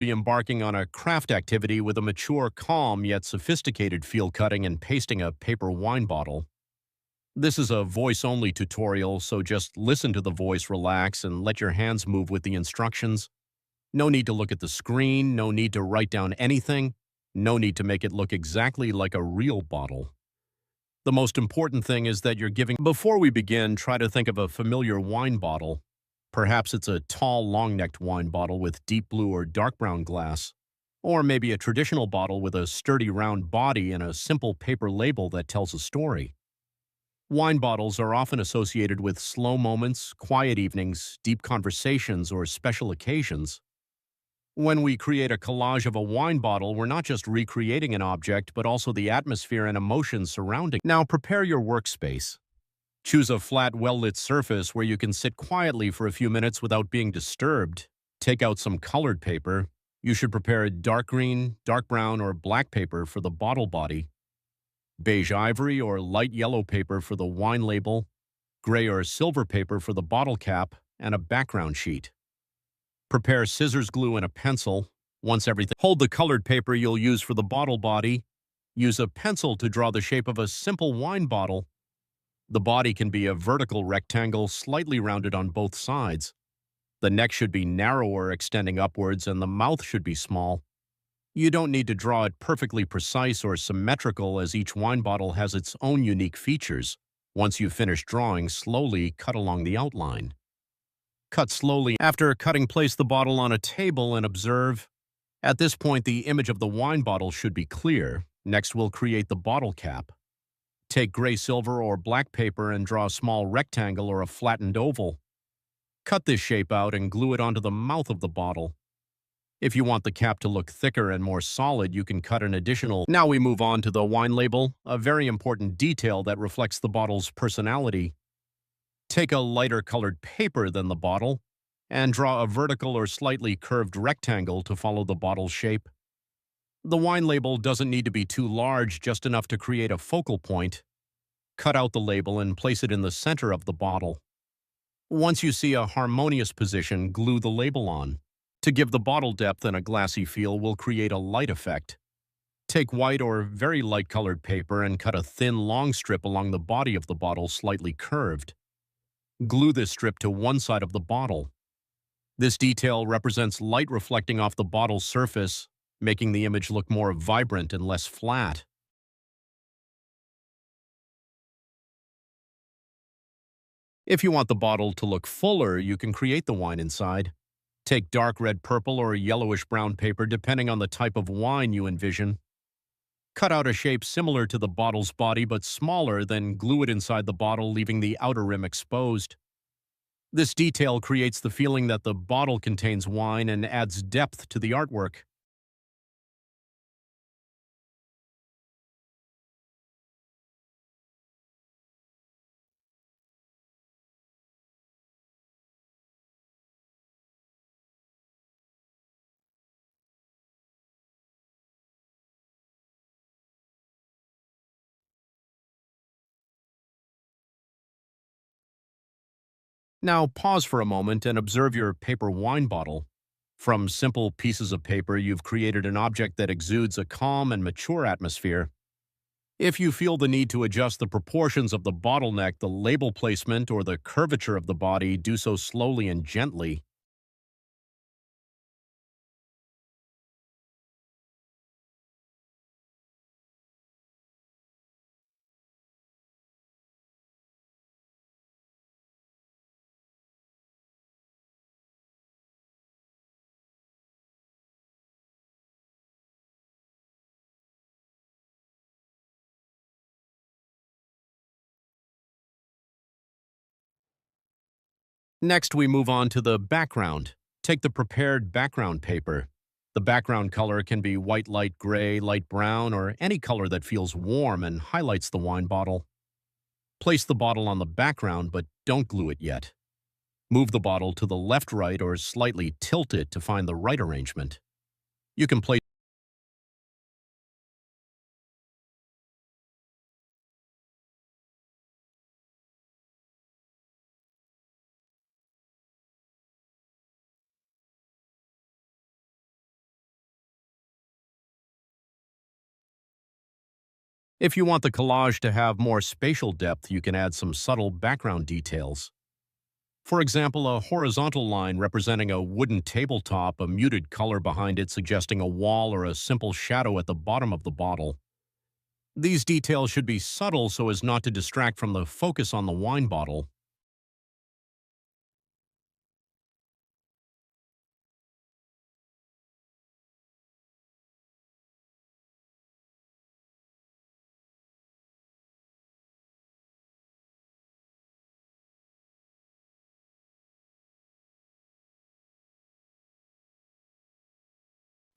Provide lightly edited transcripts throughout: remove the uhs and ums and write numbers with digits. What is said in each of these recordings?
Be embarking on a craft activity with a mature, calm, yet sophisticated feel cutting and pasting a paper wine bottle. This is a voice-only tutorial, so just listen to the voice, relax, and let your hands move with the instructions. No need to look at the screen, no need to write down anything, no need to make it look exactly like a real bottle. The most important thing is that you're giving. Before we begin, try to think of a familiar wine bottle. Perhaps it's a tall, long-necked wine bottle with deep blue or dark brown glass. Or maybe a traditional bottle with a sturdy round body and a simple paper label that tells a story. Wine bottles are often associated with slow moments, quiet evenings, deep conversations, or special occasions. When we create a collage of a wine bottle, we're not just recreating an object, but also the atmosphere and emotions surrounding. Now prepare your workspace. Choose a flat, well-lit surface where you can sit quietly for a few minutes without being disturbed. Take out some colored paper. You should prepare dark green, dark brown, or black paper for the bottle body, beige ivory or light yellow paper for the wine label, gray or silver paper for the bottle cap, and a background sheet. Prepare scissors glue and a pencil. Once everything, hold the colored paper you'll use for the bottle body. Use a pencil to draw the shape of a simple wine bottle. The body can be a vertical rectangle, slightly rounded on both sides. The neck should be narrower, extending upwards, and the mouth should be small. You don't need to draw it perfectly precise or symmetrical, as each wine bottle has its own unique features. Once you've finished drawing, slowly cut along the outline. Cut slowly. After cutting, place the bottle on a table and observe. At this point, the image of the wine bottle should be clear. Next, we'll create the bottle cap. Take gray silver or black paper and draw a small rectangle or a flattened oval. Cut this shape out and glue it onto the mouth of the bottle. If you want the cap to look thicker and more solid, you can cut an additional. Now we move on to the wine label, a very important detail that reflects the bottle's personality. Take a lighter colored paper than the bottle and draw a vertical or slightly curved rectangle to follow the bottle's shape. The wine label doesn't need to be too large, just enough to create a focal point. Cut out the label and place it in the center of the bottle. Once you see a harmonious position, glue the label on. To give the bottle depth and a glassy feel, we'll create a light effect. Take white or very light colored paper and cut a thin, long strip along the body of the bottle, slightly curved. Glue this strip to one side of the bottle. This detail represents light reflecting off the bottle's surface, making the image look more vibrant and less flat. If you want the bottle to look fuller, you can create the wine inside. Take dark red purple or yellowish brown paper, depending on the type of wine you envision. Cut out a shape similar to the bottle's body but smaller, then glue it inside the bottle, leaving the outer rim exposed. This detail creates the feeling that the bottle contains wine and adds depth to the artwork. Now pause for a moment and observe your paper wine bottle. From simple pieces of paper, you've created an object that exudes a calm and mature atmosphere. If you feel the need to adjust the proportions of the bottleneck, the label placement, or the curvature of the body, do so slowly and gently. Next, we move on to the background. Take the prepared background paper. The background color can be white, light gray, light brown, or any color that feels warm and highlights the wine bottle. Place the bottle on the background, but don't glue it yet. Move the bottle to the left, right, or slightly tilt it to find the right arrangement. You can place If you want the collage to have more spatial depth, you can add some subtle background details. For example, a horizontal line representing a wooden tabletop, a muted color behind it suggesting a wall or a simple shadow at the bottom of the bottle. These details should be subtle so as not to distract from the focus on the wine bottle.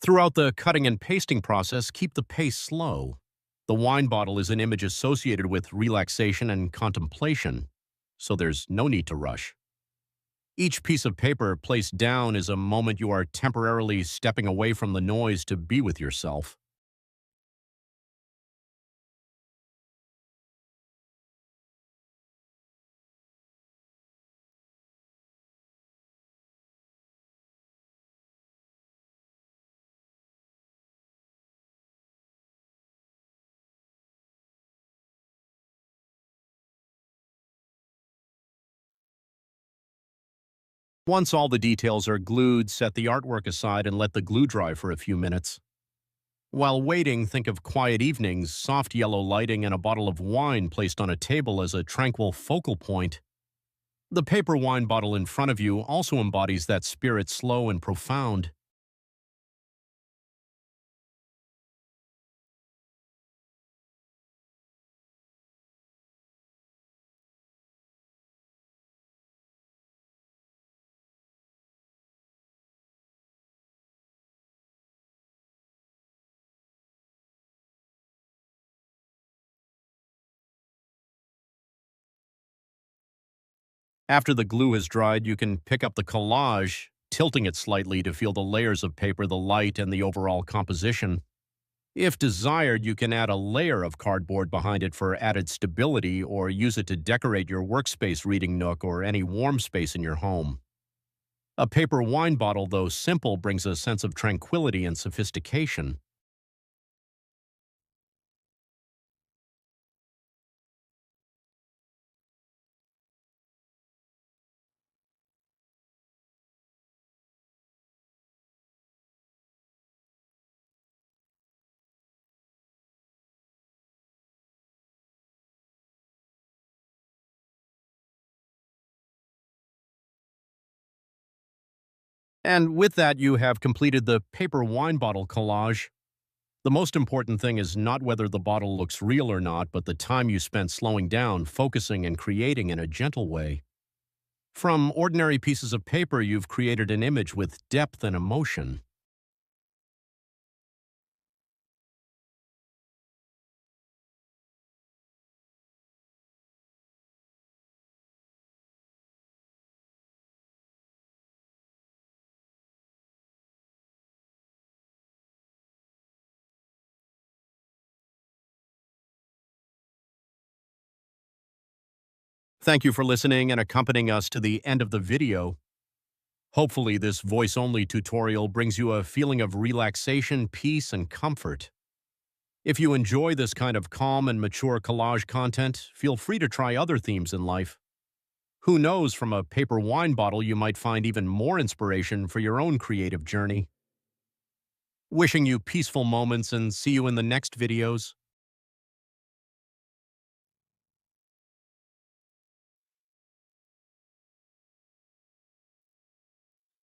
Throughout the cutting and pasting process, keep the pace slow. The wine bottle is an image associated with relaxation and contemplation, so there's no need to rush. Each piece of paper placed down is a moment you are temporarily stepping away from the noise to be with yourself. Once all the details are glued, set the artwork aside and let the glue dry for a few minutes. While waiting, think of quiet evenings, soft yellow lighting, and a bottle of wine placed on a table as a tranquil focal point. The paper wine bottle in front of you also embodies that spirit, slow and profound. After the glue has dried, you can pick up the collage, tilting it slightly to feel the layers of paper, the light, and the overall composition. If desired, you can add a layer of cardboard behind it for added stability or use it to decorate your workspace, reading nook, or any warm space in your home. A paper wine bottle, though simple, brings a sense of tranquility and sophistication. And with that, you have completed the paper wine bottle collage. The most important thing is not whether the bottle looks real or not, but the time you spent slowing down, focusing, and creating in a gentle way. From ordinary pieces of paper, you've created an image with depth and emotion. Thank you for listening and accompanying us to the end of the video. Hopefully, this voice-only tutorial brings you a feeling of relaxation, peace, and comfort. If you enjoy this kind of calm and mature collage content, feel free to try other themes in life. Who knows, from a paper wine bottle, you might find even more inspiration for your own creative journey. Wishing you peaceful moments and see you in the next videos.